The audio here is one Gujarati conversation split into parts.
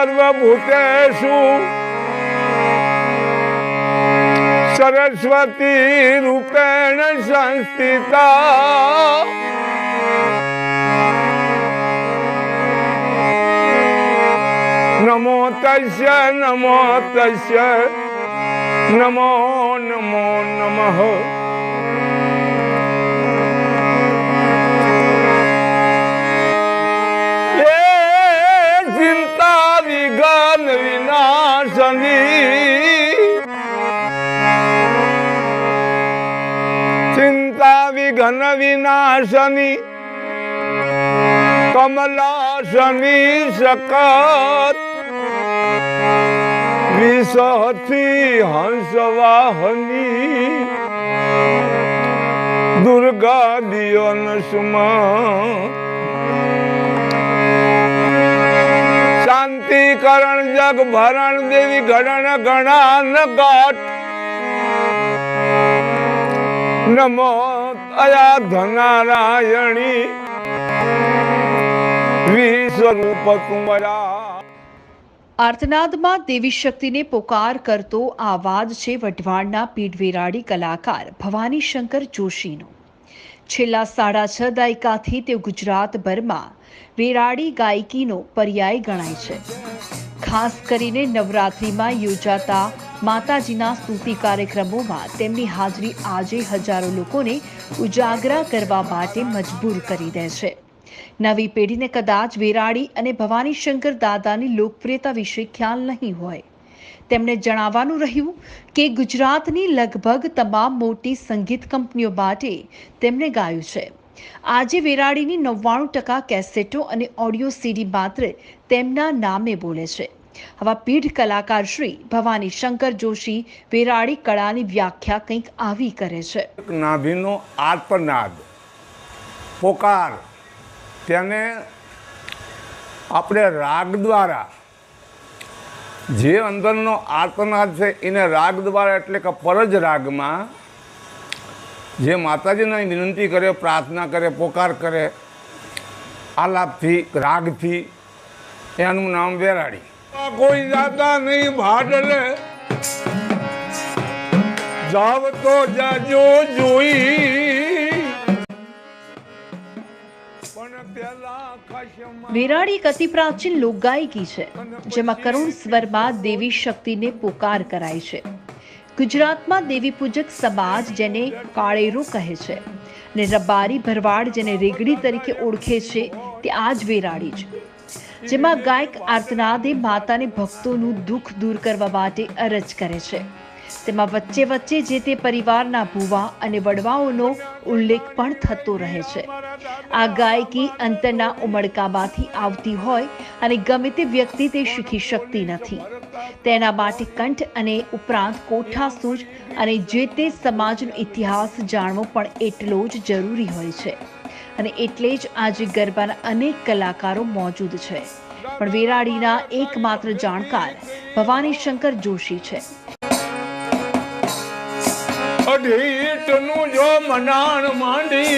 સર્વભૂતેષુ સરસ્વતી રૂપેણ સંસ્થિતા નમો તસ્ય નમો તસ્ય નમો નમો નમઃ. ચિંતા વિઘ્ન વિનાશની, ચિંતા વિઘ્ન વિનાશની, કમલાસની સકત વિસહથી હંસવાહની, દુર્ગા દિયોન સુમા. શાંતિકરણ જગ ભરણ દેવી ગણ ગણાન ગાટ, નમો અયા ધનારાયણી વિશ્વરૂપ તુમરા. આર્તનાદમાં દેવી શક્તિને પોકાર કરતો આ અવાજ છે વઢવાણના પીઢ વેરાડી કલાકાર ભવાની શંકર જોશીનો. છેલ્લા 6.5 દાયકાથી તેઓ ગુજરાતભરમાં વેરાડી ગાયકીનો પર્યાય ગણાય છે. ખાસ કરીને નવરાત્રિમાં યોજાતા માતાજીના સ્તુતિ કાર્યક્રમોમાં તેમની હાજરી આજે હજારો લોકોને ઉજાગરા કરવા માટે મજબૂર કરી દે છે. નવી પેઢીને કદાચ વેરાડી અને ભવાની શંકર દાદાની લોકપ્રિયતા વિશે ખ્યાલ નહીં હોય. તેમણે જણાવવાનું રહ્યું કે ગુજરાતની લગભગ તમામ મોટી સંગીત કંપનીઓ માટે તેમણે ગાયું છે. આજે વેરાડીની 99% કેસેટો અને ઓડિયો સીડી માત્ર તેમના નામે બોલે છે. આવા પીઢ કલાકાર શ્રી ભવાની શંકર જોશી વેરાડી કળાની વ્યાખ્યા કંઈક આવી કરે છે. નાભીનો આર્તનાદ, પોકાર, તેને આપણે રાગ દ્વારા, જે અંદરનો આર્તનાદ છે એને રાગ દ્વારા એટલે કે પરજ રાગમાં જે માતાજીને વિનંતી કરે, પ્રાર્થના કરે, પોકાર કરે, આલાપથી, રાગથી, એનું નામ વેરાડી. કોઈ જાતા નહીં ભાડલે, જાવ તો જાજો જોઈ. વેરાડી એક અતિ પ્રાચીન લોકગાયકી છે જેમાં કરુણ સ્વરમાં દેવી શક્તિને પોકાર કરાય છે. ગુજરાતમાં દેવી પૂજક સમાજ જેને કાળેરો કહે છે અને રબારી ભરવાડ જેને રેગડી તરીકે ઓળખે છે તે આ જ વેરાડી છે, જેમાં ગાયક આર્તનાદે માતાને ભક્તોનું દુઃખ દૂર કરવા માટે અરજ કરે છે. તેમાં વચ્ચે વચ્ચે જે તે પરિવારના ભૂવા અને વડવાઓનો ઉલ્લેખ પણ થતો રહે છે. આ ગાયકી અંતરના ઉમળકામાંથી આવતી હોય અને ગમે તે વ્યક્તિ તે શીખી શકતી નથી. તેના માટે કંઠ અને ઉપરાંત કોઠાસૂઝ અને જે તે સમાજનો ઇતિહાસ જાણવો પણ એટલો જ જરૂરી હોય છે. અને એટલે જ આજે ગરબાના અનેક કલાકારો મોજૂદ છે, પણ વેરાડીના એકમાત્ર જાણકાર ભવાની શંકર જોશી છે. અઢીટનું જો મનાણ માંડી,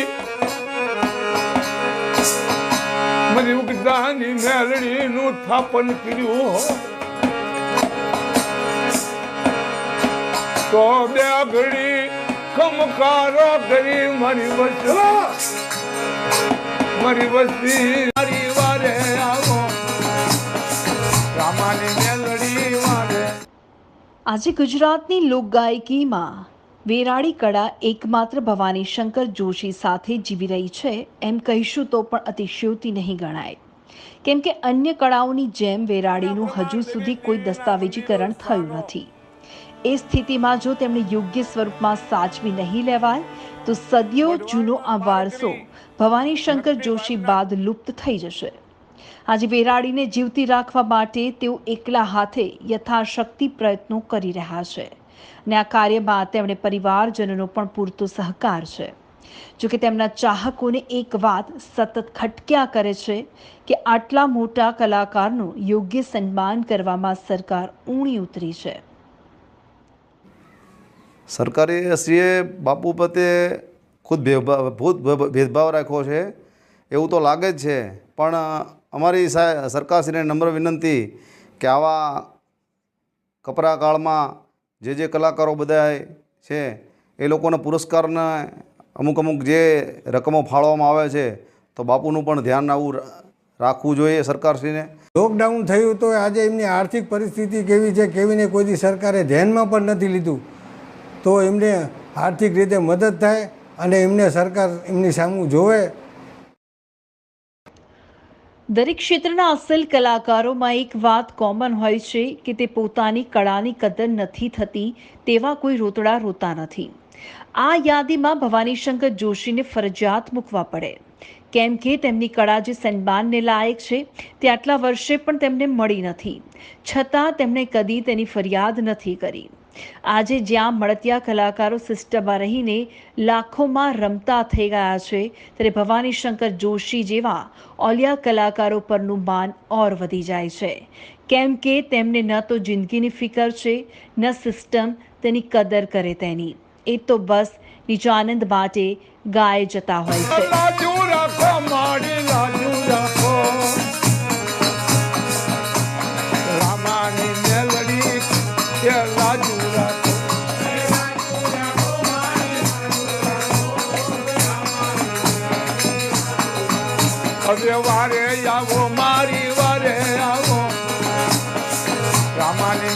મારી ઉગદાની મેલડીનું થાપન કર્યું તો બે ઘડી ખમકારો કરી મારી વસ્તી મારી વારે આવો રામાની મેલડી વારે. આજે ગુજરાતની લોકગાયકીમાં વેરાડી કળા એકમાત્ર ભવાની શંકર જોશી સાથે જીવી રહી છે એમ કહીશું તો પણ અતિશયોક્તિ નહીં ગણાય. કેમ કે અન્ય કળાઓની જેમ વેરાડીનું હજુ સુધી કોઈ દસ્તાવેજીકરણ થયું નથી. એ સ્થિતિમાં જો તેમને યોગ્ય સ્વરૂપમાં સાચવી નહીં લેવાય તો સદીઓ જૂનો આ વારસો ભવાની શંકર જોશી બાદ લુપ્ત થઈ જશે. આજે વેરાડીને જીવતી રાખવા માટે તેઓ એકલા હાથે યથાશક્તિ પ્રયત્નો કરી રહ્યા છે અને આ કાર્યમાં તેમણે પરિવારજનોનો પણ પૂરતો સહકાર છે. જોકે તેમના ચાહકોને એક વાત સતત ખટક્યા કરે છે કે આટલા મોટા કલાકારનું યોગ્ય સન્માન કરવામાં સરકાર ઊણી ઉતરી છે. સરકારે શ્રીએ બાપુ પ્રત્યે ખુદ ભેદભાવ રાખ્યો છે એવું તો લાગે જ છે, પણ અમારી સરકારશ્રીને નમ્ર વિનંતી કે આવા કપરા કાળમાં જે કલાકારો બધા છે એ લોકોને પુરસ્કારને અમુક જે રકમો ફાળવવામાં આવે છે તો બાપુનું પણ ધ્યાન આવું રાખવું જોઈએ સરકારશ્રીને. લોકડાઉન થયું તો આજે એમની આર્થિક પરિસ્થિતિ કેવી છે કેવીને કોઈ દી સરકારે ધ્યાનમાં પણ નથી લીધું. તો એમને આર્થિક રીતે મદદ થાય અને એમને સરકાર એમની સામું જોવે. દરેક ક્ષેત્રના અસલ કલાકારોમાં એક વાત કોમન હોય છે કે તે પોતાની કળાની કદર નથી થતી તેવા કોઈ રોતડા રોતા નથી. આ યાદીમાં ભવાનીશંકર જોશીને ફરજિયાત મૂકવા પડે, કેમ કે તેમની કળા જે સન્માનને લાયક છે તે આટલા વર્ષે પણ તેમને મળી નથી, છતાં તેમણે કદી તેની ફરિયાદ નથી કરી. આજે જ્યાં મળતિયા કલાકારો સિસ્ટમમાં રહીને લાખોમાં રમતા થઈ ગયા છે, ત્યારે ભવાનીશંકર જોશી જેવા ઓલિયા કલાકારો પરનું માન ઓર વધી જાય છે, કેમ કે તેમને ન તો જિંદગીની ફિકર છે ન સિસ્ટમ તેની કદર કરે તેની. એ તો બસ નિજાનંદ માટે ગાય જતા હોય છે. લાજુ રાખો મારી લાજુ રાખો, રામાની મેલડી કે લાજુ રાખો. હવે વારે આવો મારી વારે આવો, રામાની